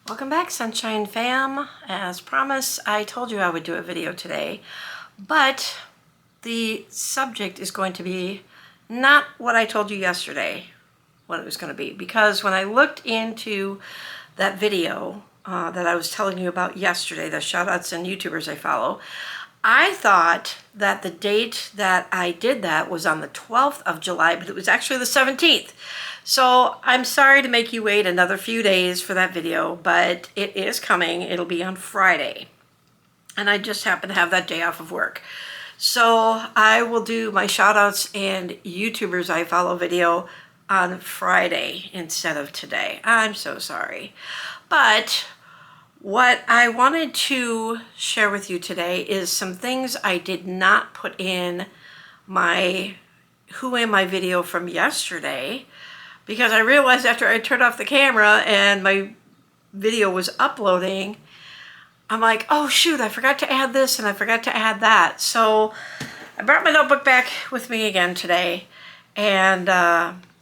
Welcome back, Sunshine Fam. As promised, I told you I would do a video today, but the subject is going to be not what I told you yesterday, what it was going to be, because when I looked into that video that I was telling you about yesterday, the shoutouts and YouTubers I follow, I thought that the date that I did that was on the 12th of July, but it was actually the 17th. So I'm sorry to make you wait another few days for that video, but it is coming. It'll be on Friday. And I just happen to have that day off of work. So I will do my shoutouts and YouTubers I follow video on Friday instead of today. I'm so sorry. But what I wanted to share with you today is some things I did not put in my Who Am I video from yesterday, because I realized after I turned off the camera and my video was uploading, I'm like, oh shoot, I forgot to add this and I forgot to add that. So I brought my notebook back with me again today and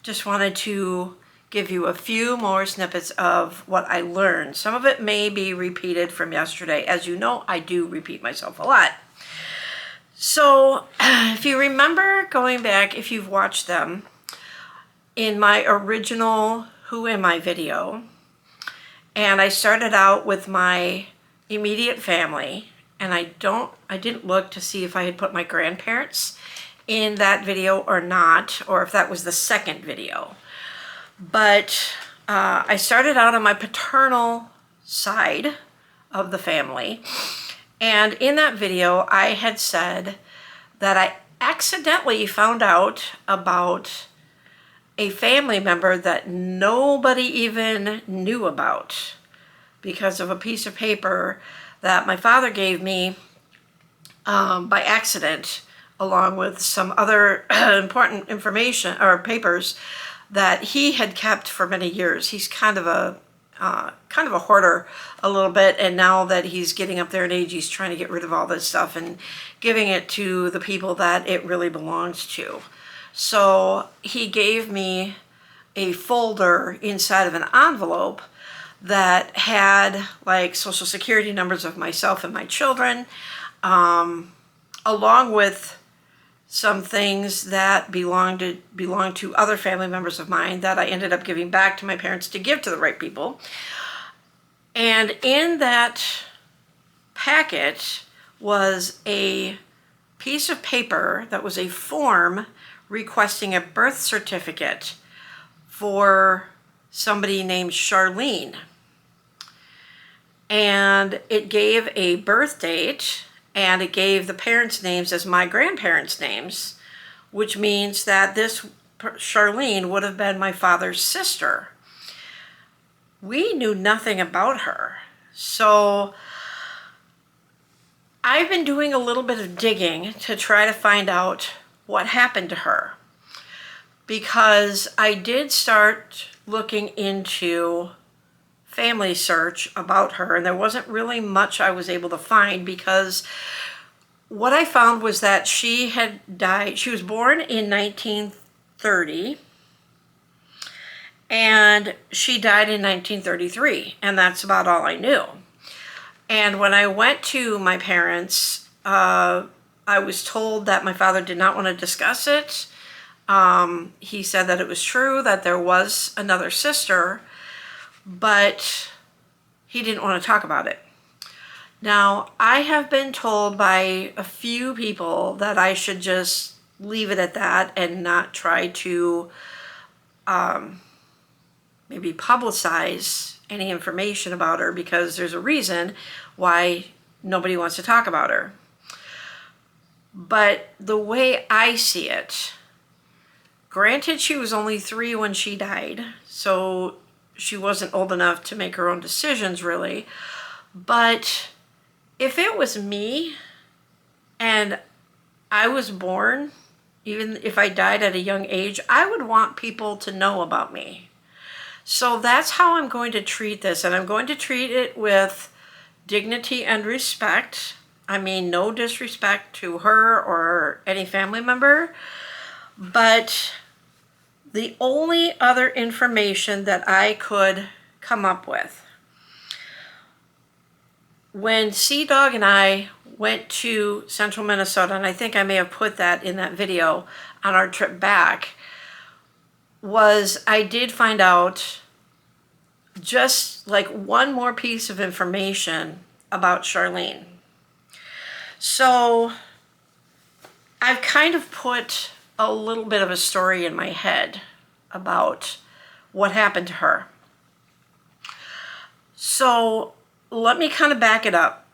just wanted to give you a few more snippets of what I learned. Some of it may be repeated from yesterday. As you know, I do repeat myself a lot. So if you remember going back, if you've watched them, in my original Who Am I video, and I started out with my immediate family, and I didn't look to see if I had put my grandparents in that video or not, or if that was the second video. But I started out on my paternal side of the family, and in that video I had said that I accidentally found out about a family member that nobody even knew about because of a piece of paper that my father gave me by accident, along with some other important information or papers that he had kept for many years. He's kind of a hoarder a little bit, and now that he's getting up there in age, he's trying to get rid of all this stuff and giving it to the people that it really belongs to. So he gave me a folder inside of an envelope that had like social security numbers of myself and my children, along with some things that belong to other family members of mine that I ended up giving back to my parents to give to the right people. And in that packet was a piece of paper that was a form requesting a birth certificate for somebody named Charlene. And it gave a birth date, and it gave the parents' names as my grandparents' names, which means that this Charlene would have been my father's sister. We knew nothing about her. So I've been doing a little bit of digging to try to find out what happened to her, because I did start looking into family search about her, and there wasn't really much I was able to find, because what I found was that she had died. She was born in 1930 and she died in 1933, and that's about all I knew. And when I went to my parents, I was told that my father did not want to discuss it. He said that it was true that there was another sister, but he didn't want to talk about it. Now, I have been told by a few people that I should just leave it at that and not try to maybe publicize any information about her, because there's a reason why nobody wants to talk about her. But the way I see it, granted, she was only 3 when she died, so she wasn't old enough to make her own decisions, really. But if it was me and I was born, even if I died at a young age, I would want people to know about me. So that's how I'm going to treat this, and I'm going to treat it with dignity and respect. I mean, no disrespect to her or any family member, but the only other information that I could come up with when Sea Dog and I went to central Minnesota, and I think I may have put that in that video on our trip back, was I did find out just like one more piece of information about Charlene. So I've kind of put a little bit of a story in my head about what happened to her. So let me kind of back it up.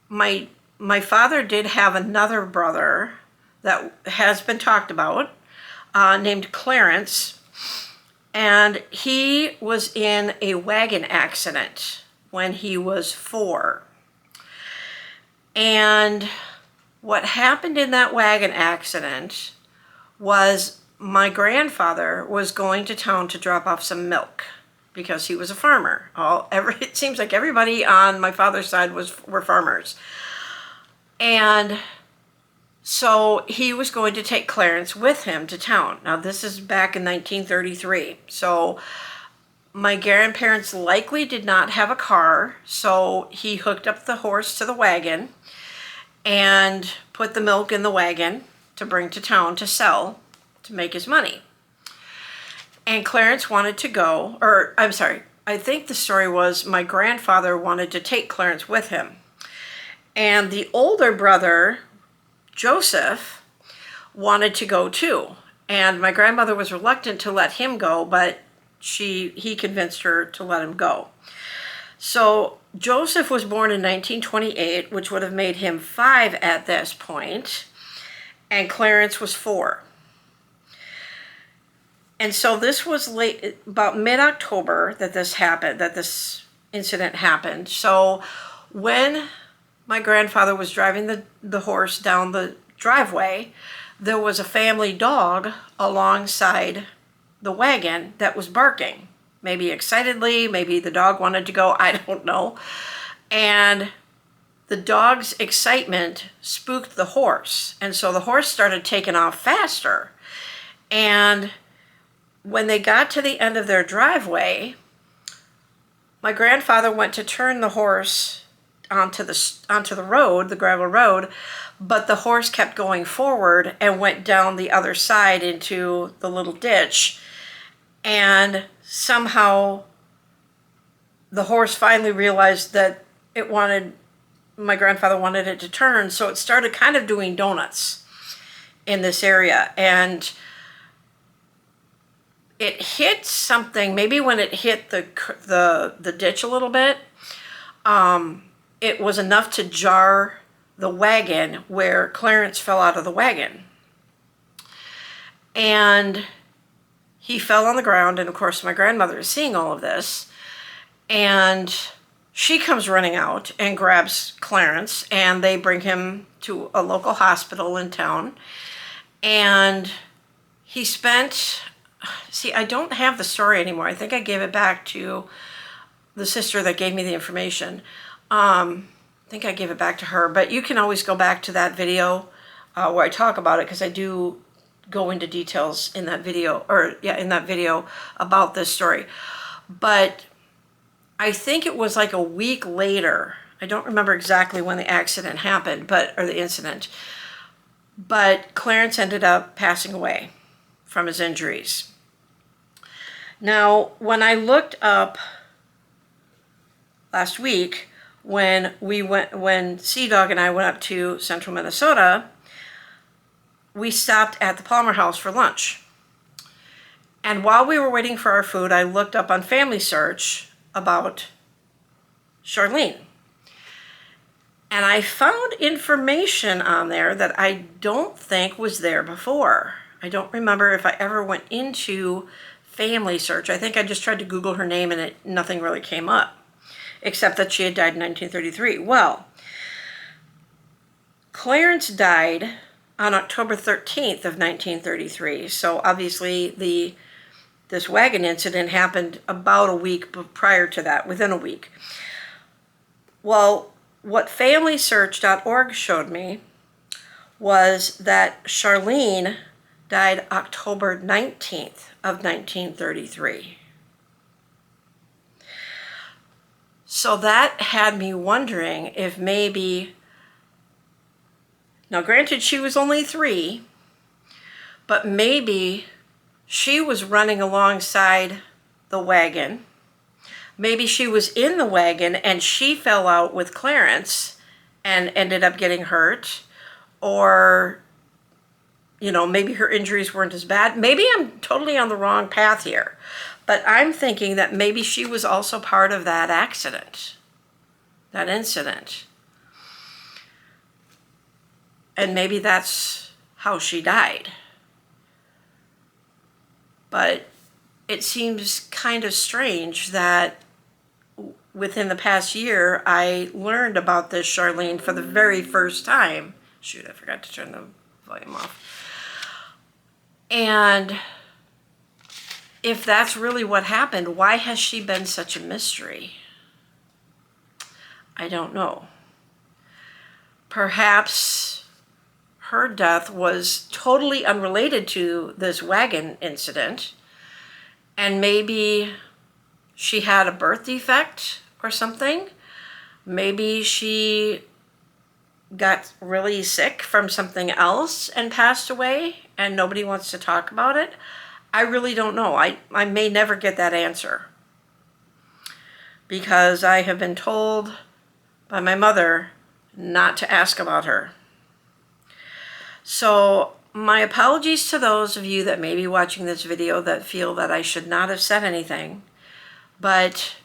My father did have another brother that has been talked about, named Clarence, and he was in a wagon accident when he was 4. And what happened in that wagon accident was my grandfather was going to town to drop off some milk because he was a farmer. It seems like everybody on my father's side were farmers. And so he was going to take Clarence with him to town. Now this is back in 1933. So my grandparents likely did not have a car, so he hooked up the horse to the wagon and put the milk in the wagon to bring to town to sell, to make his money. And Clarence wanted to go, or I'm sorry, I think the story was my grandfather wanted to take Clarence with him. And the older brother, Joseph, wanted to go too. And my grandmother was reluctant to let him go, but he convinced her to let him go. So Joseph was born in 1928, which would have made him 5 at this point, and Clarence was 4. And so this was late, about mid-October that this happened, that this incident happened. So when my grandfather was driving the horse down the driveway, there was a family dog alongside the wagon that was barking. Maybe excitedly, maybe the dog wanted to go, I don't know. And the dog's excitement spooked the horse. And so the horse started taking off faster. And when they got to the end of their driveway, my grandfather went to turn the horse onto the road, the gravel road, but the horse kept going forward and went down the other side into the little ditch. And somehow the horse finally realized that my grandfather wanted it to turn, so it started kind of doing donuts in this area. And it hit something, maybe when it hit the ditch a little bit, it was enough to jar the wagon where Clarence fell out of the wagon. And he fell on the ground, and of course my grandmother is seeing all of this, and she comes running out and grabs Clarence, and they bring him to a local hospital in town. And he spent, I don't have the story anymore. I think I gave it back to the sister that gave me the information. I think I gave it back to her, but you can always go back to that video where I talk about it, because I do go into details in that video, about this story. But I think it was like a week later. I don't remember exactly when the accident happened, or the incident. But Clarence ended up passing away from his injuries. Now, when I looked up last week, when Sea Dog and I went up to central Minnesota, we stopped at the Palmer House for lunch. And while we were waiting for our food, I looked up on Family Search about Charlene. And I found information on there that I don't think was there before. I don't remember if I ever went into Family Search. I think I just tried to Google her name and nothing really came up, except that she had died in 1933. Well, Clarence died on October 13th of 1933. So obviously this wagon incident happened about a week prior to that, within a week. Well, what FamilySearch.org showed me was that Charlene died October 19th of 1933. So that had me wondering if maybe, now granted she was only 3, but maybe she was running alongside the wagon. Maybe she was in the wagon and she fell out with Clarence and ended up getting hurt. Or, maybe her injuries weren't as bad. Maybe I'm totally on the wrong path here. But I'm thinking that maybe she was also part of that accident, that incident. And maybe that's how she died. But it seems kind of strange that within the past year, I learned about this Charlene for the very first time. Shoot, I forgot to turn the volume off. And if that's really what happened, why has she been such a mystery? I don't know. Perhaps her death was totally unrelated to this wagon incident, and maybe she had a birth defect or something. Maybe she got really sick from something else and passed away and nobody wants to talk about it. I really don't know. I may never get that answer, because I have been told by my mother not to ask about her. So my apologies to those of you that may be watching this video that feel that I should not have said anything, but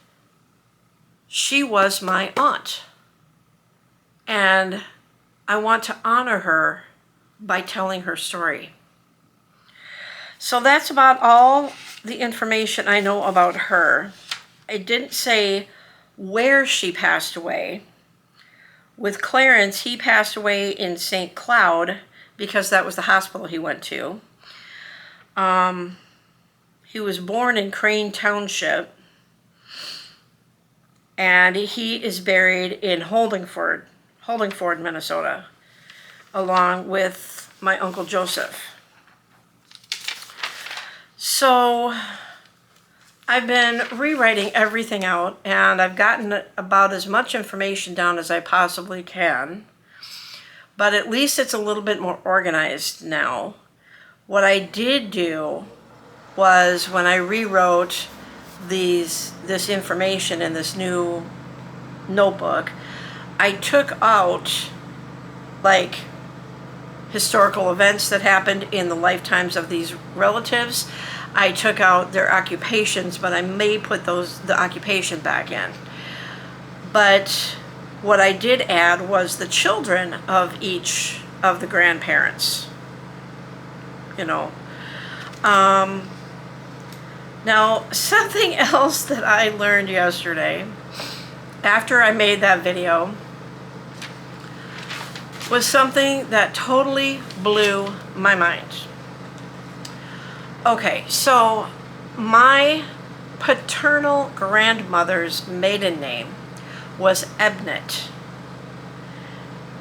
she was my aunt. And I want to honor her by telling her story. So that's about all the information I know about her. I didn't say where she passed away. With Clarence, he passed away in St. Cloud because that was the hospital he went to. He was born in Crane Township, and he is buried in Holdingford, Minnesota, along with my Uncle Joseph. So I've been rewriting everything out, and I've gotten about as much information down as I possibly can, but at least it's a little bit more organized now. What I did do was, when I rewrote this information in this new notebook, I took out like historical events that happened in the lifetimes of these relatives. I took out their occupations, but I may put the occupation back in. But what I did add was the children of each of the grandparents. Now, something else that I learned yesterday after I made that video was something that totally blew my mind. Okay, so my paternal grandmother's maiden name was Ebnet.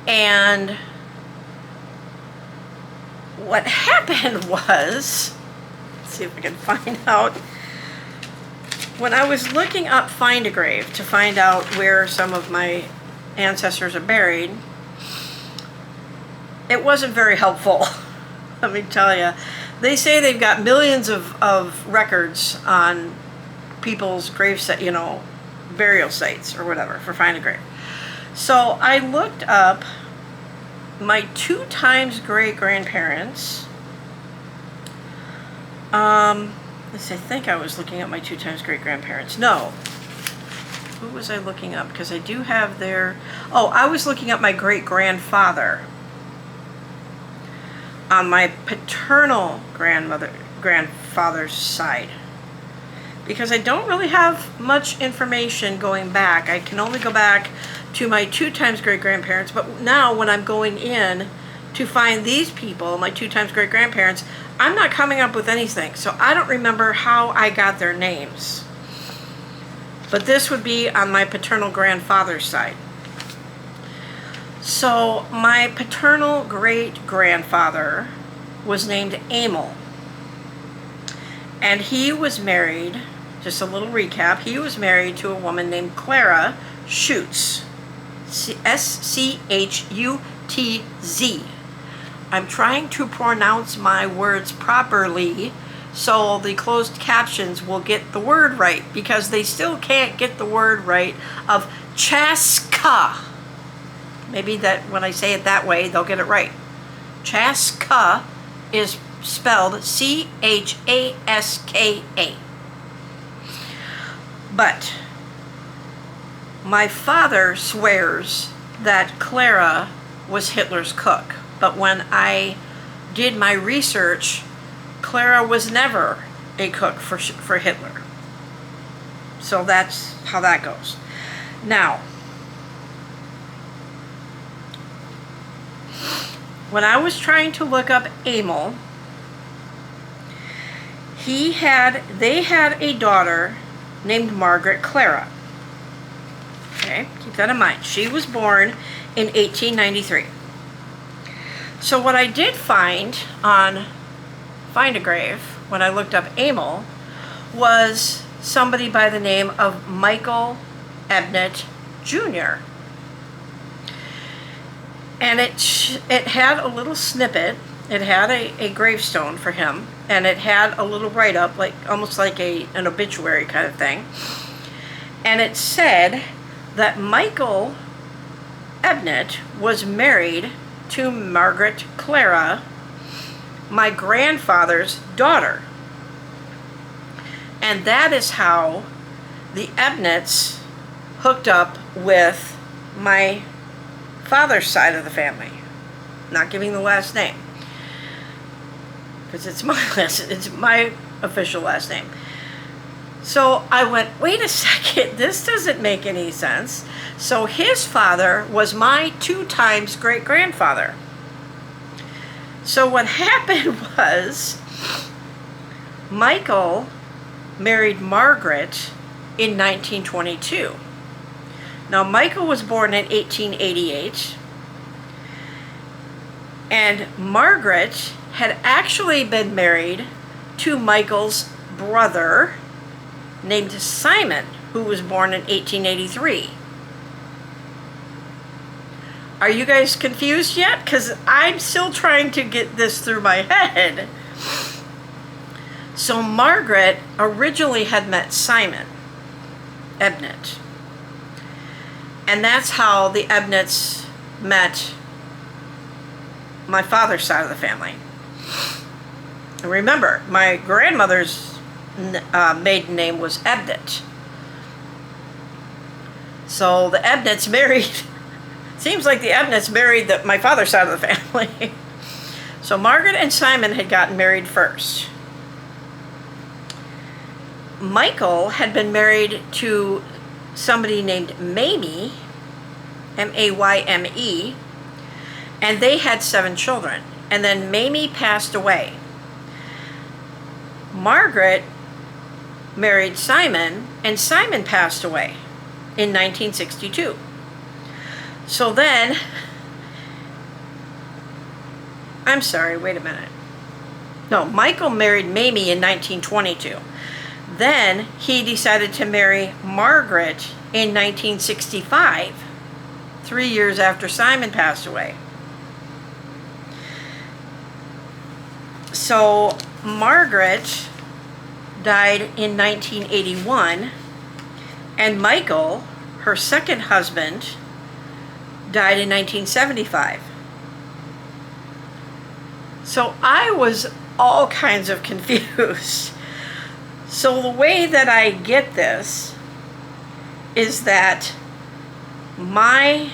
And what happened was, let's see if I can find out. When I was looking up Find a Grave to find out where some of my ancestors are buried, it wasn't very helpful. Let me tell you. They say they've got millions of records on people's grave burial sites or whatever for Find a Grave. So I looked up my 2 times great-grandparents. I think I was looking at my 2 times great-grandparents. No. Who was I looking up? Because I do have their... Oh, I was looking up my great-grandfather on my paternal grandfather's side. Because I don't really have much information going back. I can only go back to my 2 times great-grandparents. But now when I'm going in to find these people, my 2 times great-grandparents, I'm not coming up with anything. So I don't remember how I got their names. But this would be on my paternal grandfather's side. So my paternal great-grandfather was named Emil. And he was married just a little recap, he was married to a woman named Clara Schutz. S-C-H-U-T-Z. I'm trying to pronounce my words properly so the closed captions will get the word right, because they still can't get the word right of Chaska. Maybe that when I say it that way, they'll get it right. Chaska is spelled C-H-A-S-K-A. But my father swears that Clara was Hitler's cook. But when I did my research, Clara was never a cook for Hitler. So that's how that goes. Now, when I was trying to look up Emil, they had a daughter named Margaret Clara. Okay, keep that in mind. She was born in 1893. So what I did find on Find a Grave, when I looked up Emil, was somebody by the name of Michael Ebnet Jr. And it had a little snippet. It had a gravestone for him, and it had a little write-up, like almost like an obituary kind of thing. And it said that Michael Ebnet was married to Margaret Clara, my grandfather's daughter. And that is how the Ebnets hooked up with my father's side of the family. Not giving the last name, because it's my official last name. So I went, wait a second, this doesn't make any sense. So his father was my 2 times great-grandfather. So what happened was Michael married Margaret in 1922. Now Michael was born in 1888, and Margaret had actually been married to Michael's brother named Simon, who was born in 1883. Are you guys confused yet? Because I'm still trying to get this through my head. So Margaret originally had met Simon Ebnet. And that's how the Ebnets met my father's side of the family. And remember, my grandmother's maiden name was Ebnet. So the Ebnets married, seems like the Ebnets married my father's side of the family. So Margaret and Simon had gotten married first. Michael had been married to somebody named Mamie, M-A-Y-M-E, and they had 7 children. And then Mamie passed away. Margaret married Simon, and Simon passed away in 1962. So then, I'm sorry, wait a minute. No, Michael married Mamie in 1922. Then he decided to marry Margaret in 1965, 3 years after Simon passed away. So Margaret died in 1981, and Michael, her second husband, died in 1975. So I was all kinds of confused. So the way that I get this is that my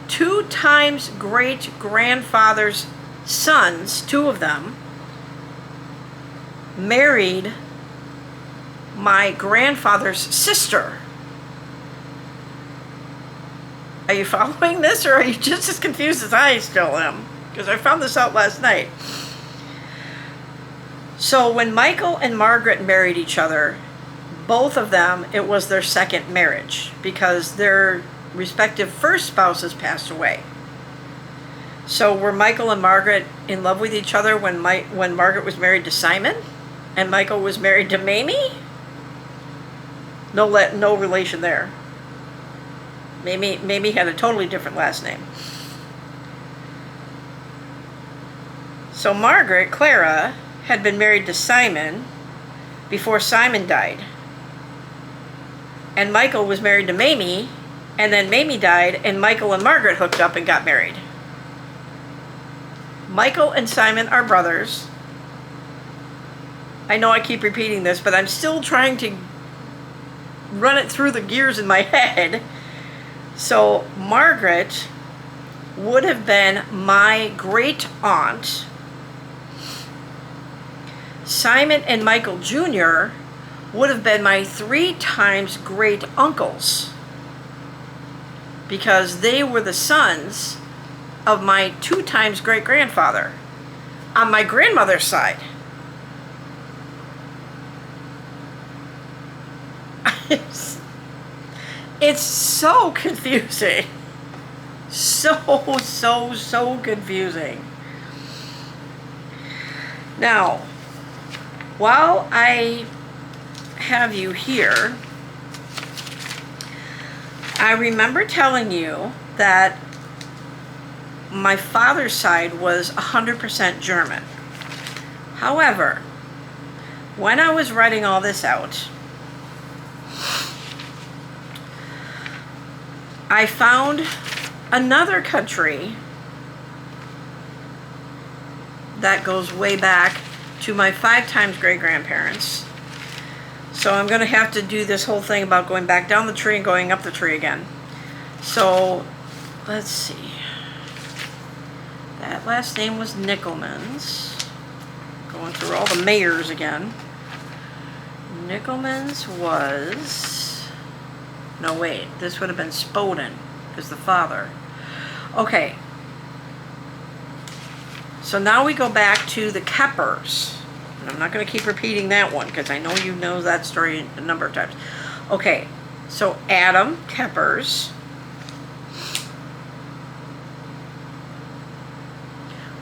2 times great-grandfather's sons, 2 of them, married my grandfather's sister. Are you following this, or are you just as confused as I still am? Because I found this out last night. So when Michael and Margaret married each other, both of them, it was their second marriage, because their respective first spouses passed away. So were Michael and Margaret in love with each other when Margaret was married to Simon, and Michael was married to Mamie? No relation there. Mamie had a totally different last name. So Margaret, Clara, had been married to Simon before Simon died. And Michael was married to Mamie, and then Mamie died, and Michael and Margaret hooked up and got married. Michael and Simon are brothers. I know I keep repeating this, but I'm still trying to run it through the gears in my head. So Margaret would have been my great aunt. Simon and Michael Jr. would have been my 3 times great uncles, because they were the sons of my 2 times great grandfather on my grandmother's side. It's so confusing. So confusing. Now, while I have you here, I remember telling you that my father's side was 100% German. However, when I was writing all this out, I found another country that goes way back to my 5 times great-grandparents. So I'm going to have to do this whole thing about going back down the tree and going up the tree again. So, let's see. That last name was Nickelmans. Going through all the mayors again. Nickelmans was... No, wait. This would have been Spoden, because the father. Okay. So now we go back to the Keppers. And I'm not going to keep repeating that one, because I know you know that story a number of times. Okay. So Adam Keppers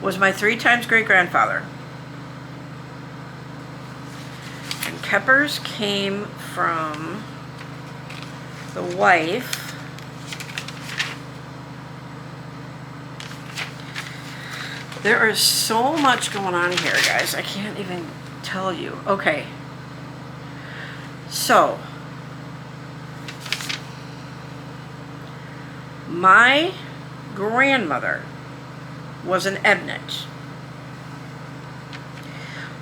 was my 3 times great-grandfather. And Keppers came from the wife there is so much going on here, guys. I can't even tell you. Okay. So, my grandmother was an Ebnit.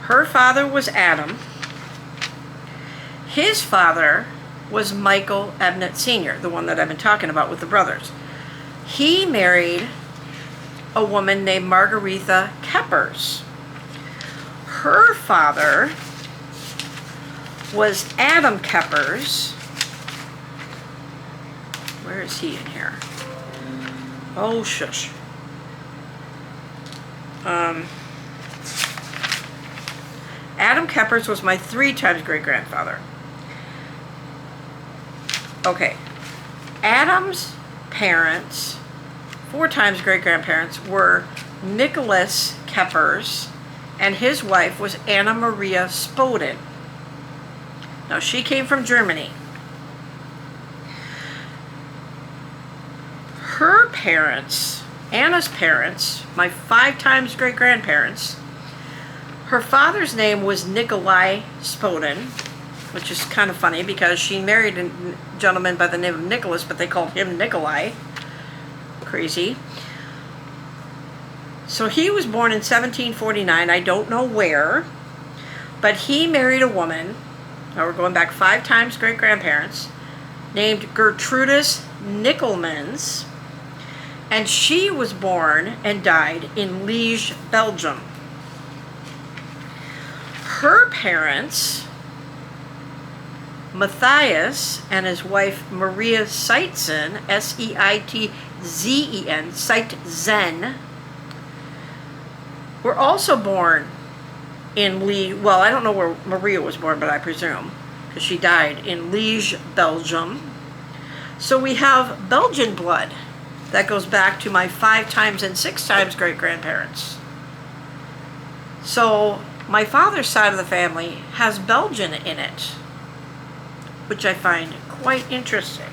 Her father was Adam. His father was Michael Ebnit Sr., the one that I've been talking about with the brothers. He married a woman named Margaretha Keppers. Her father was Adam Keppers. Where is he in here? Oh, shush. Adam Keppers was my 3 times great-grandfather. Okay. Adam's parents, 4 times great-grandparents, were Nicholas Keppers, and his wife was Anna Maria Spoden. Now, she came from Germany. Her parents, Anna's parents, my 5 times great-grandparents, her father's name was Nikolai Spoden, which is kind of funny because she married a gentleman by the name of Nicholas, but they called him Nikolai. Crazy. So he was born in 1749. I don't know where, but he married a woman, now we're going back 5 times great-grandparents, named Gertrudis Nickelmans, and she was born and died in Liège, Belgium. Her parents, Matthias and his wife Maria Seitzen, S-E-I-T-Z-E-N, Seitzen, were also born in Liège. Well, I don't know where Maria was born, but I presume, because she died in Liège, Belgium. So we have Belgian blood that goes back to my 5 times and 6 times great-grandparents. So my father's side of the family has Belgian in it. which I find quite interesting.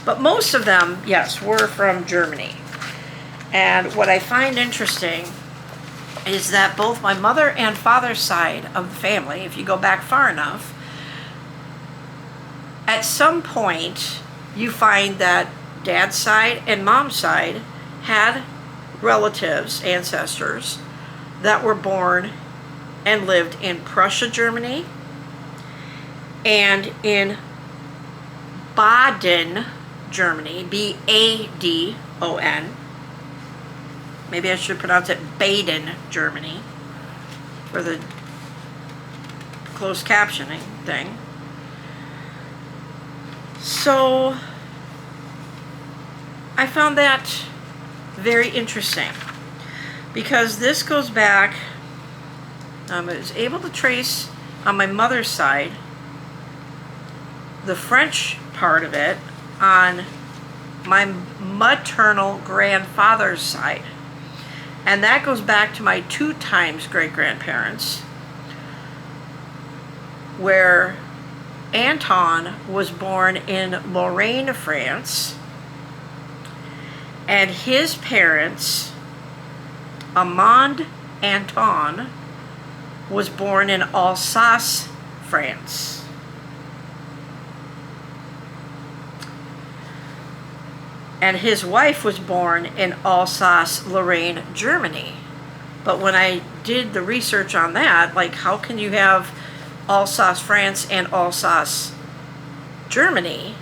But most of them, yes, were from Germany. And what I find interesting is that both my mother and father's side of the family, if you go back far enough, at some point you find that dad's side and mom's side had relatives, ancestors, that were born and lived in Prussia, Germany, and in Baden, Germany, B-A-D-O-N. Maybe I should pronounce it Baden, Germany, for the closed captioning thing. So I found that very interesting because this goes back, I was able to trace on my mother's side the French part of it on my maternal grandfather's side. And that goes back to my 2 times great-grandparents, where Anton was born in Lorraine, France, and his parents, Armand Anton, was born in Alsace, France. And his wife was born in Alsace-Lorraine, Germany. But when I did the research on that, like how can you have Alsace, France and Alsace, Germany?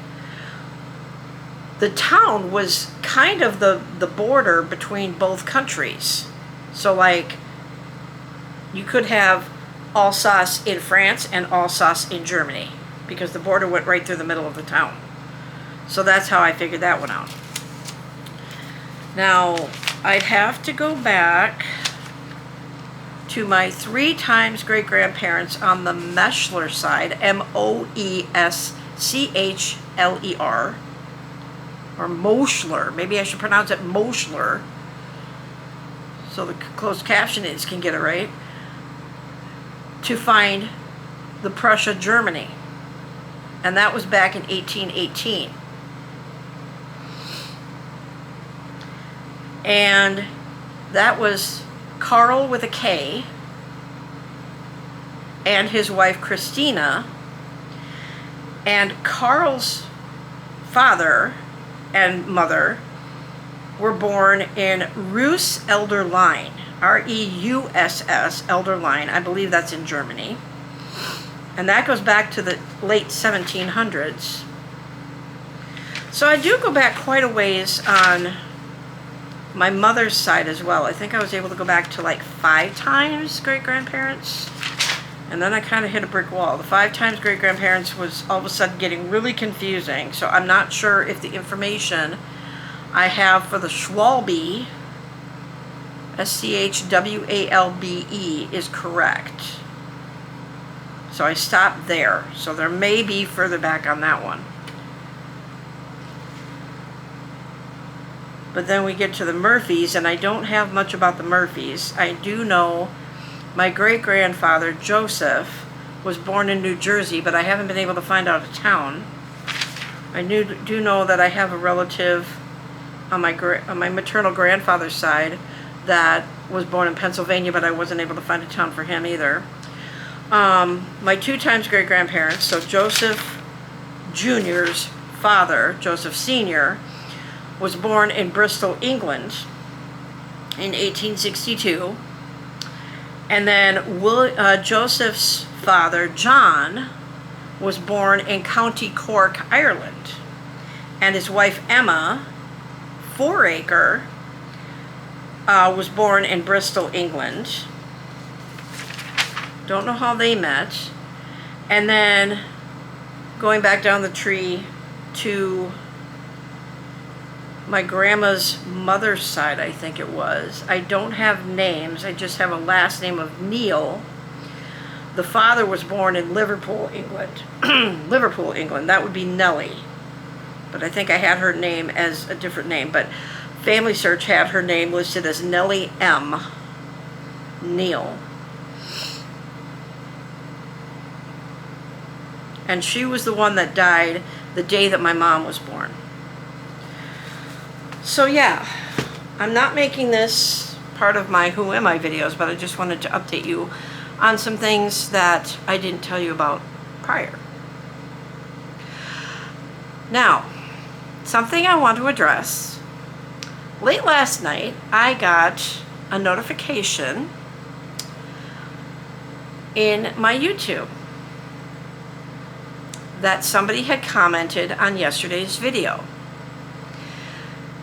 The town was kind of the border between both countries. So like you could have Alsace in France and Alsace in Germany because the border went right through the middle of the town. So that's how I figured that one out. Now, I'd have to go back to my 3 times great-grandparents on the Moeschler side, M-O-E-S-C-H-L-E-R, or Moeschler. Maybe I should pronounce it Moeschler, so the closed captioners can get it right, to find the Prussia, Germany. And that was back in 1818. And that was Carl with a K and his wife Christina. And Carl's father and mother were born in Reuss Elderlein, R-E-U-S-S, Elderlein. I believe that's in Germany. And that goes back to the late 1700s. So I do go back quite a ways on my mother's side as well. I think I was able to go back to like 5 times great-grandparents. And then I kind of hit a brick wall. The 5 times great-grandparents was all of a sudden getting really confusing. So I'm not sure if the information I have for the Schwalbe, S-C-H-W-A-L-B-E, is correct. So I stopped there. So there may be further back on that one. But then we get to the Murphys, and I don't have much about the Murphys. I do know my great-grandfather, Joseph, was born in New Jersey, but I haven't been able to find out a town. I do know that I have a relative on my maternal grandfather's side that was born in Pennsylvania, but I wasn't able to find a town for him either. My 2 times great-grandparents, so Joseph Jr.'s father, Joseph Sr., was born in Bristol, England in 1862. And then Joseph's father, John, was born in County Cork, Ireland. And his wife, Emma Foraker, was born in Bristol, England. Don't know how they met. And then going back down the tree to my grandma's mother's side, I think it was. I don't have names. I just have a last name of Neil. The father was born in Liverpool, England. Liverpool, England. That would be Nellie. But I think I had her name as a different name. But Family Search had her name listed as Nellie M. Neal. And she was the one that died the day that my mom was born. So yeah, I'm not making this part of my Who Am I videos, but I just wanted to update you on some things that I didn't tell you about prior. Now, something I want to address. Late last night, I got a notification in my YouTube that somebody had commented on yesterday's video.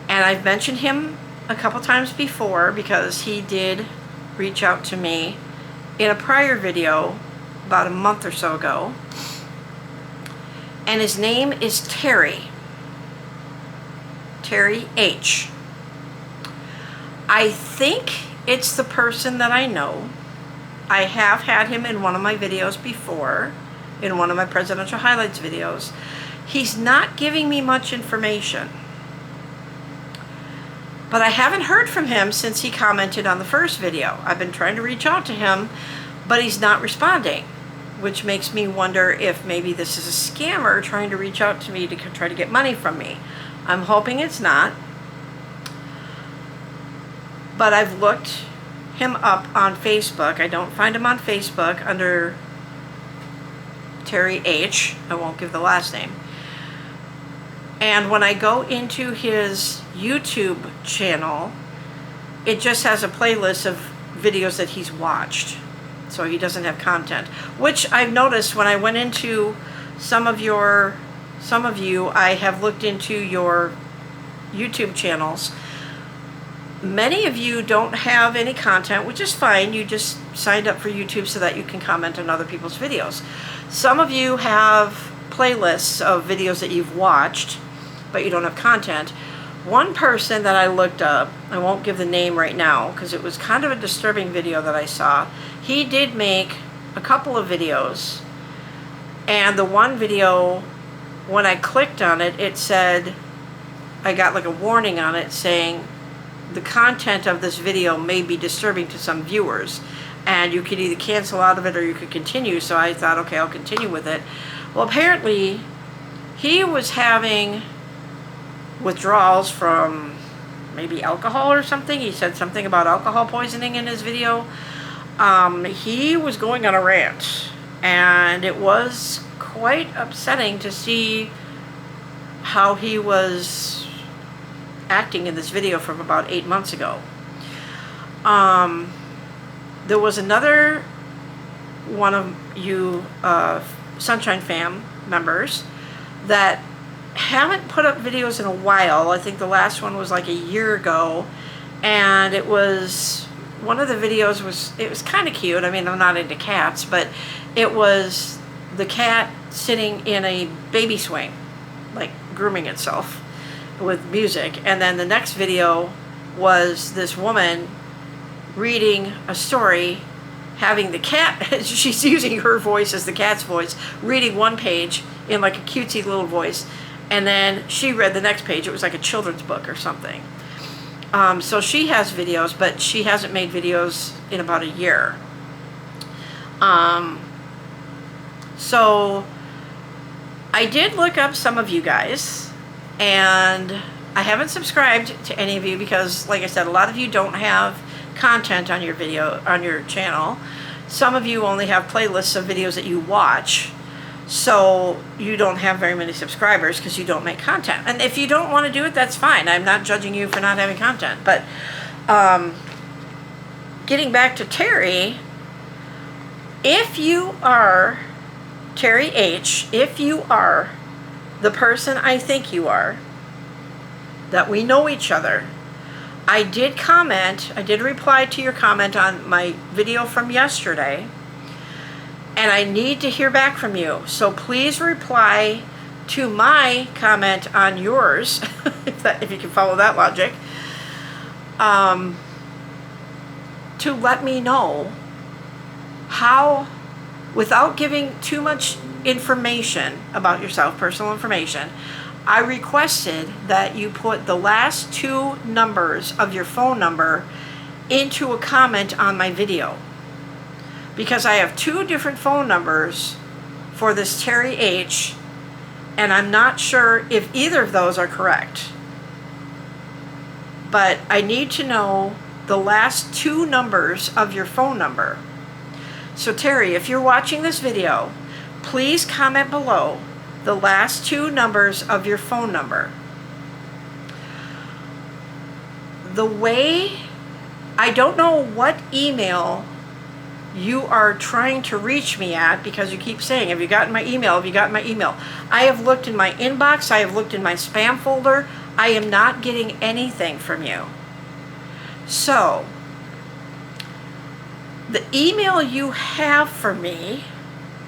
And I've mentioned him a couple times before because he did reach out to me in a prior video about a month or so ago. And his name is Terry H. I think it's the person that I know. I have had him in one of my videos before, in one of my presidential highlights videos. He's not giving me much information, but I haven't heard from him since he commented on the first video. I've been trying to reach out to him, but he's not responding, which makes me wonder if maybe this is a scammer trying to reach out to me to try to get money from me. I'm hoping it's not, but I've looked him up on Facebook. I don't find him on Facebook under Terry H. I won't give the last name. And when I go into his YouTube channel, it just has a playlist of videos that he's watched. So he doesn't have content, which I've noticed when I went into some of you, I have looked into your YouTube channels. Many of you don't have any content, which is fine. You just signed up for YouTube so that you can comment on other people's videos. Some of you have playlists of videos that you've watched, but you don't have content. One person that I looked up, I won't give the name right now because it was kind of a disturbing video that I saw. He did make a couple of videos, and the one video, when I clicked on it, it said, I got like a warning on it saying, the content of this video may be disturbing to some viewers, and you could either cancel out of it or you could continue. So I thought, okay, I'll continue with it. Well, apparently he was having withdrawals from maybe alcohol or something. He said something about alcohol poisoning in his video. He was going on a rant, and it was quite upsetting to see how he was acting in this video from about 8 months ago. There was another one of you Sunshine Fam members that haven't put up videos in a while. I think the last one was like a year ago, and it was, one of the videos was, it was kind of cute. I mean, I'm not into cats, but it was the cat sitting in a baby swing, like grooming itself with music. And then the next video was this woman reading a story, having the cat, she's using her voice as the cat's voice, reading one page in like a cutesy little voice, and then she read the next page. It was like a children's book or something. So she has videos, but she hasn't made videos in about a year. So I did look up some of you guys, and I haven't subscribed to any of you because, like I said, a lot of you don't have content on your video, on your channel. Some of you only have playlists of videos that you watch, so you don't have very many subscribers because you don't make content. And if you don't want to do it, that's fine. I'm not judging you for not having content. But getting back to Terry, if you are Terry H, if you are the person I think you are, that we know each other, I did comment, I did reply to your comment on my video from yesterday, and I need to hear back from you. So please reply to my comment on yours, if you can follow that logic, to let me know how, without giving too much information about yourself, personal information, I requested that you put the last 2 numbers of your phone number into a comment on my video, because I have 2 different phone numbers for this Terry H, and I'm not sure if either of those are correct. But I need to know the last two numbers of your phone number. So Terry, if you're watching this video, please comment below the last two numbers of your phone number. The way, I don't know what email you are trying to reach me at, because you keep saying, have you gotten my email? Have you gotten my email? I have looked in my inbox. I have looked in my spam folder. I am not getting anything from you. So, the email you have for me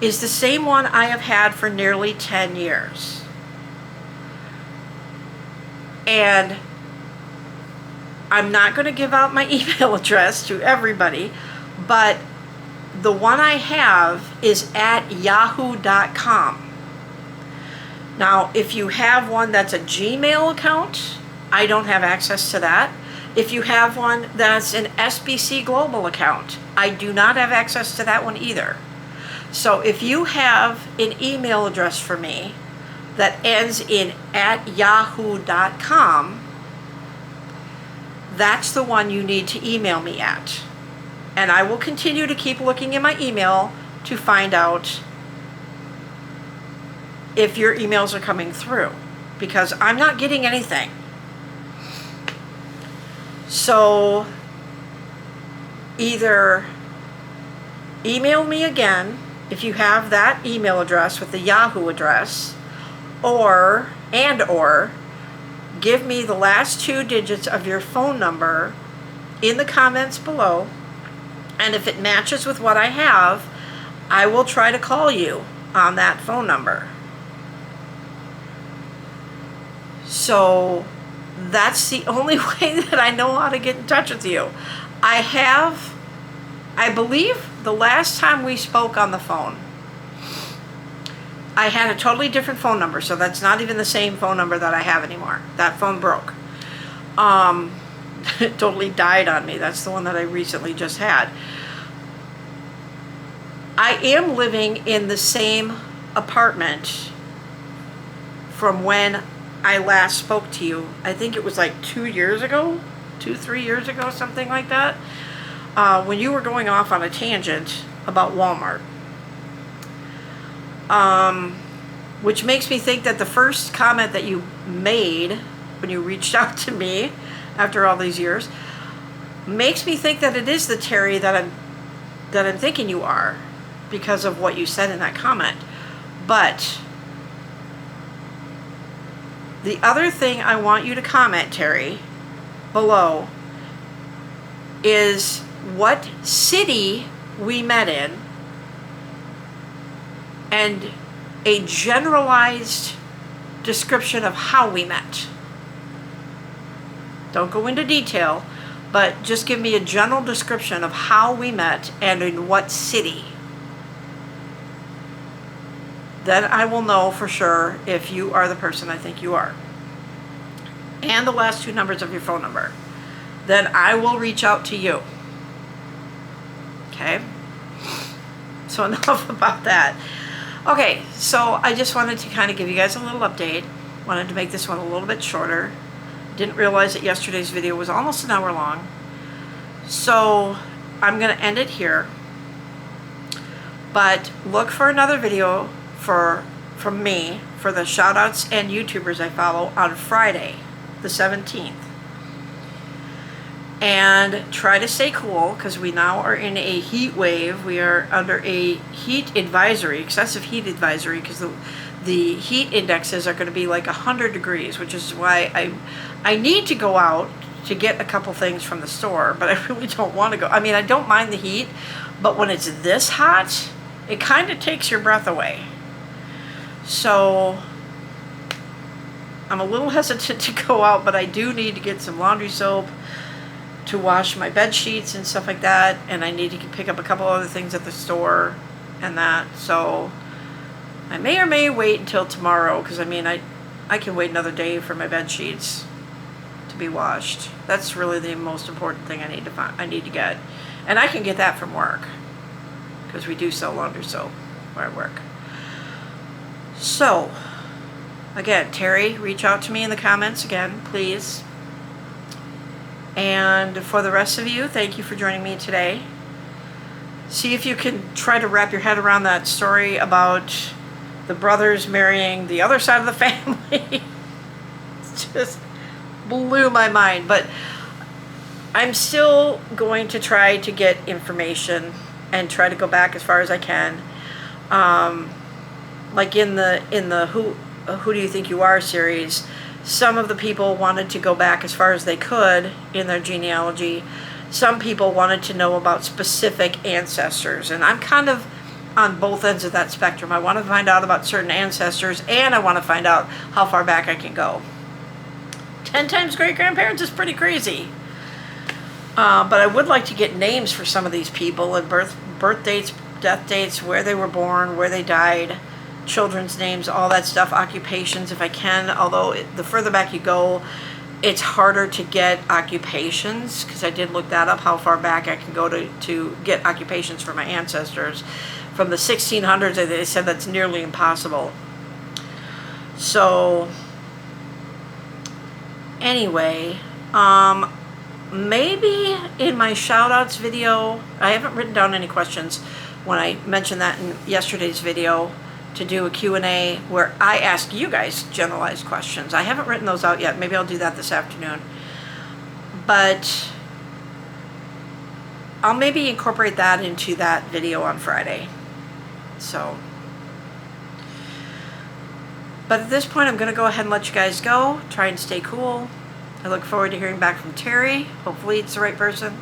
is the same one I have had for nearly 10 years. And I'm not going to give out my email address to everybody, but the one I have is at yahoo.com. Now, if you have one that's a Gmail account, I don't have access to that. If you have one that's an SBC Global account, I do not have access to that one either. So if you have an email address for me that ends in at yahoo.com, that's the one you need to email me at. And I will continue to keep looking in my email to find out if your emails are coming through, because I'm not getting anything. So either email me again if you have that email address with the Yahoo address, or give me the last two digits of your phone number in the comments below, and if it matches with what I have, I will try to call you on that phone number. So that's the only way that I know how to get in touch with you. I believe the last time we spoke on the phone, I had a totally different phone number, so that's not even the same phone number that I have anymore. That phone broke. It totally died on me. That's the one that I recently just had. I am living in the same apartment from when I last spoke to you. I think it was like 2 years ago, 3 years ago, something like that, when you were going off on a tangent about Walmart. Which makes me think that the first comment that you made when you reached out to me after all these years makes me think that it is the Terry that I'm thinking you are, because of what you said in that comment. But the other thing I want you to comment, Terry, below, is what city we met in, and a generalized description of how we met. Don't go into detail, but just give me a general description of how we met and in what city. Then I will know for sure if you are the person I think you are. And the last two numbers of your phone number. Then I will reach out to you. Okay? So enough about that. Okay, so I just wanted to kind of give you guys a little update. Wanted to make this one a little bit shorter. Didn't realize that yesterday's video was almost an hour long. So I'm going to end it here. But look for another video from me for the shoutouts and YouTubers I follow on Friday, the 17th. And try to stay cool, because we now are in a heat wave. We are under a heat advisory, excessive heat advisory, because the heat indexes are going to be like 100 degrees, which is why I need to go out to get a couple things from the store, but I really don't want to go. I mean, I don't mind the heat, but when it's this hot, it kind of takes your breath away. So I'm a little hesitant to go out, but I do need to get some laundry soap to wash my bed sheets and stuff like that, and I need to pick up a couple other things at the store and that. So I may or may wait until tomorrow, because I mean I can wait another day for my bed sheets to be washed. That's really the most important thing I need to get, and I can get that from work, because we do sell laundry soap where I work. So, again, Terry, reach out to me in the comments again, please. And for the rest of you, thank you for joining me today. See if you can try to wrap your head around that story about the brothers marrying the other side of the family. It just blew my mind. But I'm still going to try to get information and try to go back as far as I can. Like in the Who Do You Think You Are series, some of the people wanted to go back as far as they could in their genealogy. Some people wanted to know about specific ancestors, and I'm kind of on both ends of that spectrum. I want to find out about certain ancestors, and I want to find out how far back I can go. 10 times great-grandparents is pretty crazy. But I would like to get names for some of these people, and birth dates, death dates, where they were born, where they died, children's names, all that stuff, occupations if I can, although the further back you go, it's harder to get occupations, because I did look that up, how far back I can go to get occupations for my ancestors. From the 1600s, they said that's nearly impossible. So, anyway, maybe in my shout-outs video, I haven't written down any questions when I mentioned that in yesterday's video, to do a Q&A where I ask you guys generalized questions. I haven't written those out yet. Maybe I'll do that this afternoon. But I'll maybe incorporate that into that video on Friday. So, but at this point, I'm going to go ahead and let you guys go. Try and stay cool. I look forward to hearing back from Terry. Hopefully it's the right person.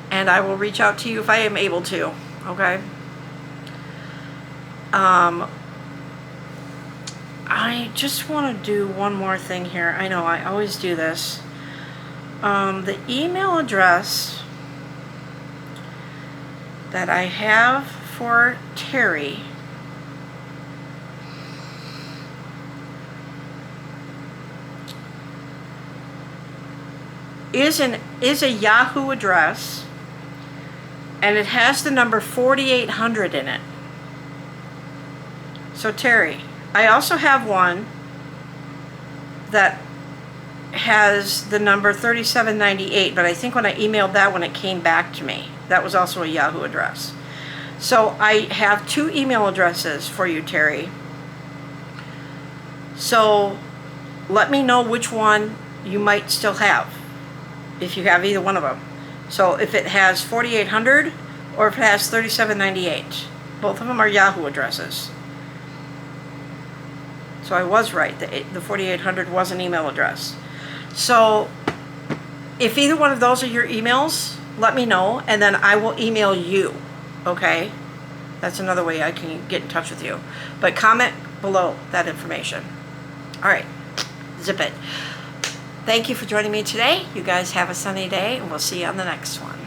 And I will reach out to you if I am able to. Okay? I just want to do one more thing here. I know I always do this. The email address that I have for Terry is a Yahoo address, and it has the number 4800 in it. So Terry, I also have one that has the number 3798, but I think when I emailed that one, it came back to me. That was also a Yahoo address. So I have two email addresses for you, Terry. So let me know which one you might still have, if you have either one of them. So if it has 4800 or if it has 3798. Both of them are Yahoo addresses. So I was right. The 4800 was an email address. So if either one of those are your emails, let me know, and then I will email you. Okay? That's another way I can get in touch with you. But comment below that information. All right. Zip it. Thank you for joining me today. You guys have a sunny day, and we'll see you on the next one.